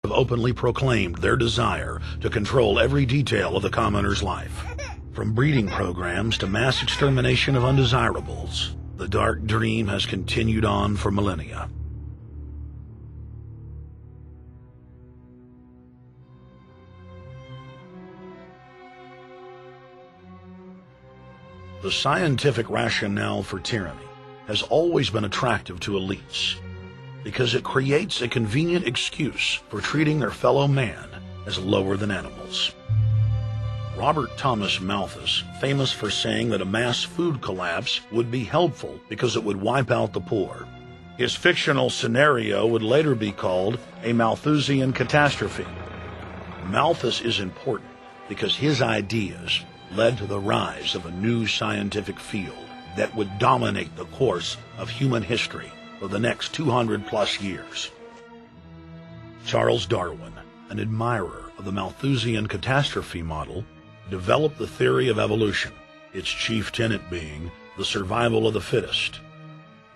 have openly proclaimed their desire to control every detail of the commoner's life. From breeding programs to mass extermination of undesirables, the dark dream has continued on for millennia. The scientific rationale for tyranny has always been attractive to elites because it creates a convenient excuse for treating their fellow man as lower than animals. Robert Thomas Malthus, famous for saying that a mass food collapse would be helpful because it would wipe out the poor. His fictional scenario would later be called a Malthusian catastrophe. Malthus is important because his ideas led to the rise of a new scientific field that would dominate the course of human history for the next 200+ years. Charles Darwin, an admirer of the Malthusian catastrophe model, developed the theory of evolution, its chief tenet being the survival of the fittest.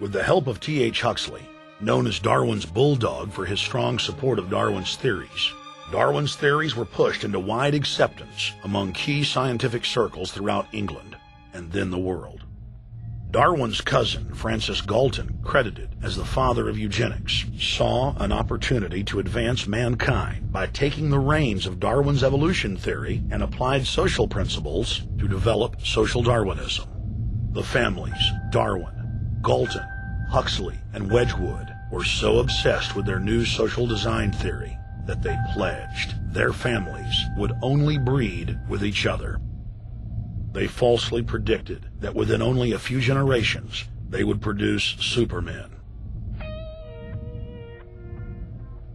With the help of T.H. Huxley, known as Darwin's bulldog for his strong support of Darwin's theories were pushed into wide acceptance among key scientific circles throughout England and then the world. Darwin's cousin, Francis Galton, credited as the father of eugenics, saw an opportunity to advance mankind by taking the reins of Darwin's evolution theory and applied social principles to develop social Darwinism. The families Darwin, Galton, Huxley, and Wedgwood were so obsessed with their new social design theory that they pledged their families would only breed with each other. They falsely predicted that within only a few generations, they would produce supermen.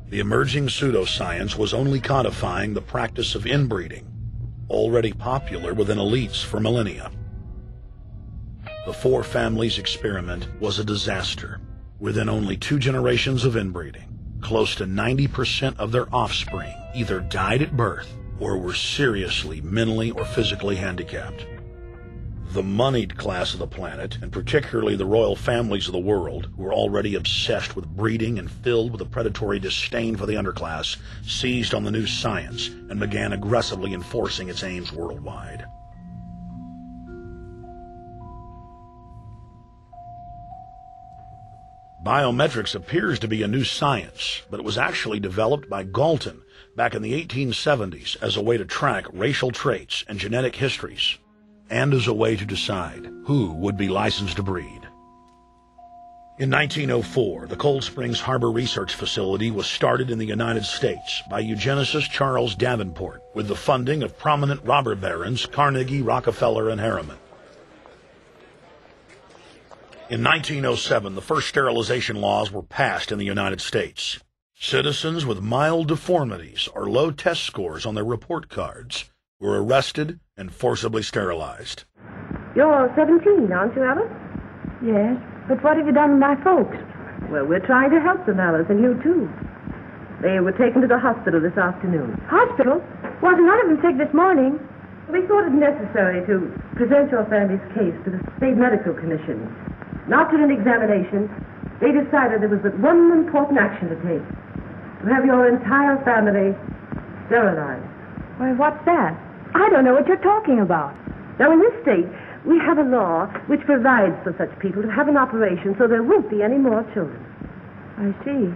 The emerging pseudoscience was only codifying the practice of inbreeding, already popular within elites for millennia. The four families experiment was a disaster. Within only 2 generations of inbreeding, close to 90% of their offspring either died at birth or were seriously mentally or physically handicapped. The moneyed class of the planet, and particularly the royal families of the world, who were already obsessed with breeding and filled with a predatory disdain for the underclass, seized on the new science and began aggressively enforcing its aims worldwide. Biometrics appears to be a new science, but it was actually developed by Galton back in the 1870s as a way to track racial traits and genetic histories, and as a way to decide who would be licensed to breed. In 1904, the Cold Springs Harbor Research Facility was started in the United States by eugenicist Charles Davenport with the funding of prominent robber barons Carnegie, Rockefeller, and Harriman. In 1907, the first sterilization laws were passed in the United States. Citizens with mild deformities or low test scores on their report cards were arrested and forcibly sterilized. You're 17, aren't you, Alice? Yes, but what have you done with my folks? Well, we're trying to help them, Alice, and you too. They were taken to the hospital this afternoon. Hospital? Wasn't none of them sick this morning? We thought it necessary to present your family's case to the State Medical Commission. After an examination, they decided there was but one important action to take: to have your entire family sterilized. Why, what's that? I don't know what you're talking about. Now, in this state, we have a law which provides for such people to have an operation so there won't be any more children. I see.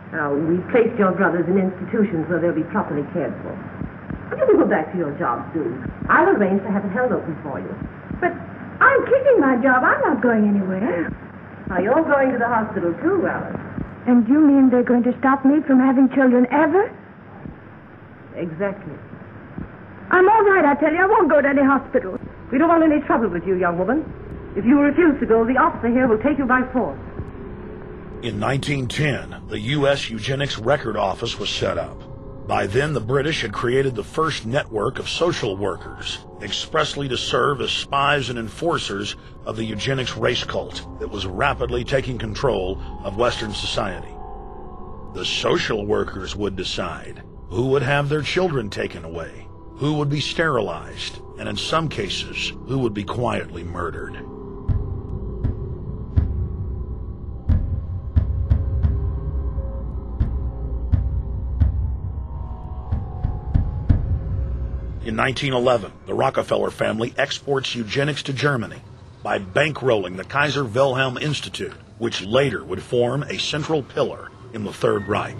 Now, we've placed your brothers in institutions where they'll be properly cared for. You can go back to your job soon. I'll arrange to have it held open for you. But I'm keeping my job. I'm not going anywhere. Now, you're going to the hospital too, Alice. And you mean they're going to stop me from having children ever? Exactly. I'm all right, I tell you. I won't go to any hospital. We don't want any trouble with you, young woman. If you refuse to go, the officer here will take you by force. In 1910, the U.S. Eugenics Record Office was set up. By then, the British had created the first network of social workers, expressly to serve as spies and enforcers of the eugenics race cult that was rapidly taking control of Western society. The social workers would decide who would have their children taken away, who would be sterilized, and in some cases, who would be quietly murdered. In 1911, the Rockefeller family exports eugenics to Germany by bankrolling the Kaiser Wilhelm Institute, which later would form a central pillar in the Third Reich.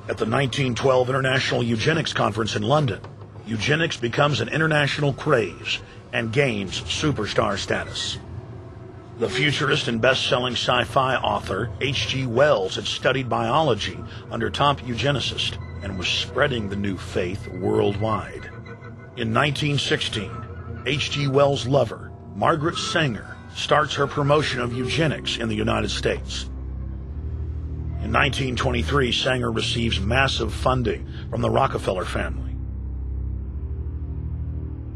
At the 1912 International Eugenics Conference in London, eugenics becomes an international craze and gains superstar status. The futurist and best-selling sci-fi author H.G. Wells had studied biology under top eugenicists and was spreading the new faith worldwide. In 1916, H.G. Wells' lover, Margaret Sanger, starts her promotion of eugenics in the United States. In 1923, Sanger receives massive funding from the Rockefeller family.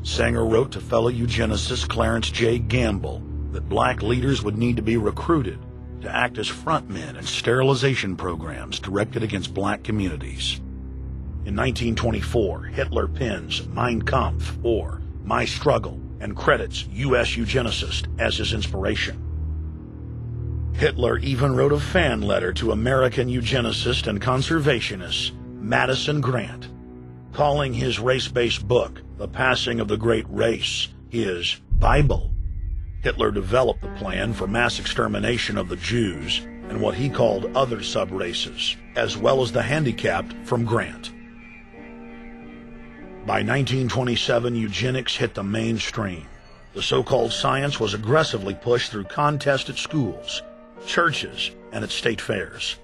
Sanger wrote to fellow eugenicist Clarence J. Gamble that black leaders would need to be recruited to act as frontmen in sterilization programs directed against black communities. In 1924, Hitler pens Mein Kampf, or My Struggle, and credits U.S. eugenicists as his inspiration. Hitler even wrote a fan letter to American eugenicist and conservationist Madison Grant, calling his race-based book, The Passing of the Great Race, his Bible. Hitler developed the plan for mass extermination of the Jews and what he called other sub-races, as well as the handicapped, from Grant. By 1927, eugenics hit the mainstream. The so-called science was aggressively pushed through contests at schools, churches, and at state fairs.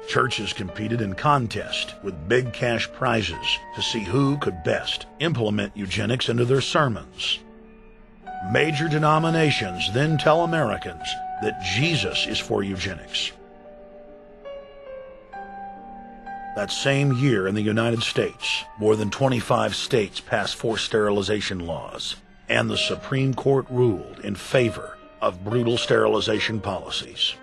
Churches competed in contests with big cash prizes to see who could best implement eugenics into their sermons. Major denominations then tell Americans that Jesus is for eugenics. That same year in the United States, more than 25 states passed forced sterilization laws, and the Supreme Court ruled in favor of brutal sterilization policies.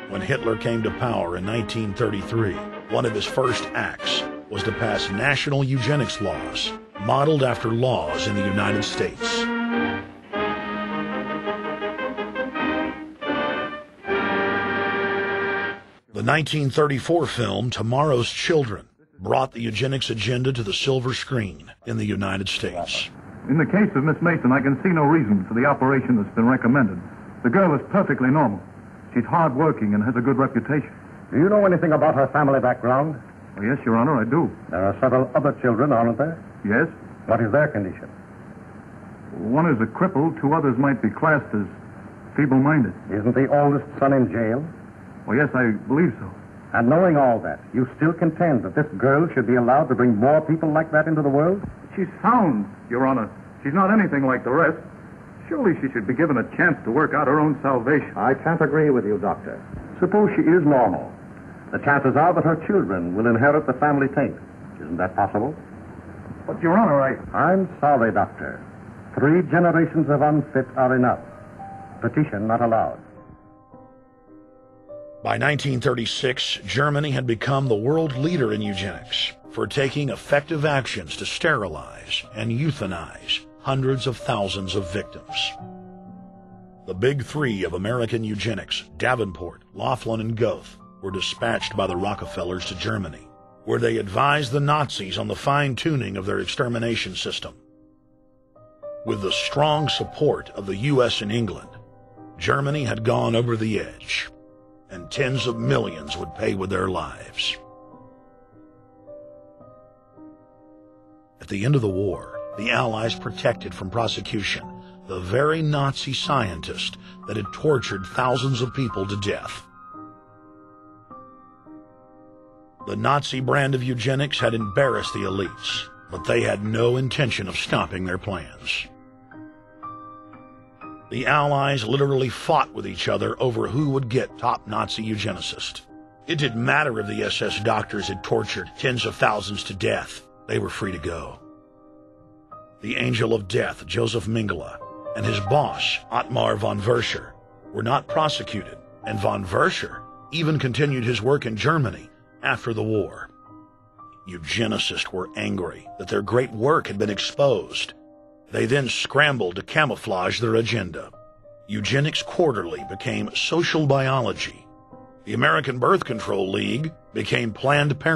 When Hitler came to power in 1933, one of his first acts was to pass national eugenics laws, modeled after laws in the United States. The 1934 film Tomorrow's Children brought the eugenics agenda to the silver screen in the United States. In the case of Miss Mason, I can see no reason for the operation that's been recommended. The girl is perfectly normal. She's hard-working and has a good reputation. Do you know anything about her family background? Oh, yes, Your Honor, I do. There are several other children, aren't there? Yes? What is their condition? One is a cripple. Two others might be classed as feeble-minded. Isn't the oldest son in jail? Oh, yes, I believe so. And knowing all that, you still contend that this girl should be allowed to bring more people like that into the world? She's sound, Your Honor. She's not anything like the rest. Surely she should be given a chance to work out her own salvation. I can't agree with you, Doctor. Suppose she is normal. The chances are that her children will inherit the family taint. Isn't that possible? But, Your Honor, I'm sorry, Doctor. 3 generations of unfit are enough. Petition not allowed. By 1936, Germany had become the world leader in eugenics for taking effective actions to sterilize and euthanize hundreds of thousands of victims. The big 3 of American eugenics, Davenport, Laughlin, and Goethe, were dispatched by the Rockefellers to Germany, where they advised the Nazis on the fine-tuning of their extermination system. With the strong support of the U.S. and England, Germany had gone over the edge, and tens of millions would pay with their lives. At the end of the war, the Allies protected from prosecution the very Nazi scientist that had tortured thousands of people to death. The Nazi brand of eugenics had embarrassed the elites, but they had no intention of stopping their plans. The Allies literally fought with each other over who would get top Nazi eugenicist. It didn't matter if the SS doctors had tortured tens of thousands to death. They were free to go. The Angel of Death, Joseph Mengele, and his boss, Ottmar von Verscher, were not prosecuted, and von Verscher even continued his work in Germany after the war. Eugenicists were angry that their great work had been exposed. They then scrambled to camouflage their agenda. Eugenics Quarterly became Social Biology. The American Birth Control League became Planned Parenthood.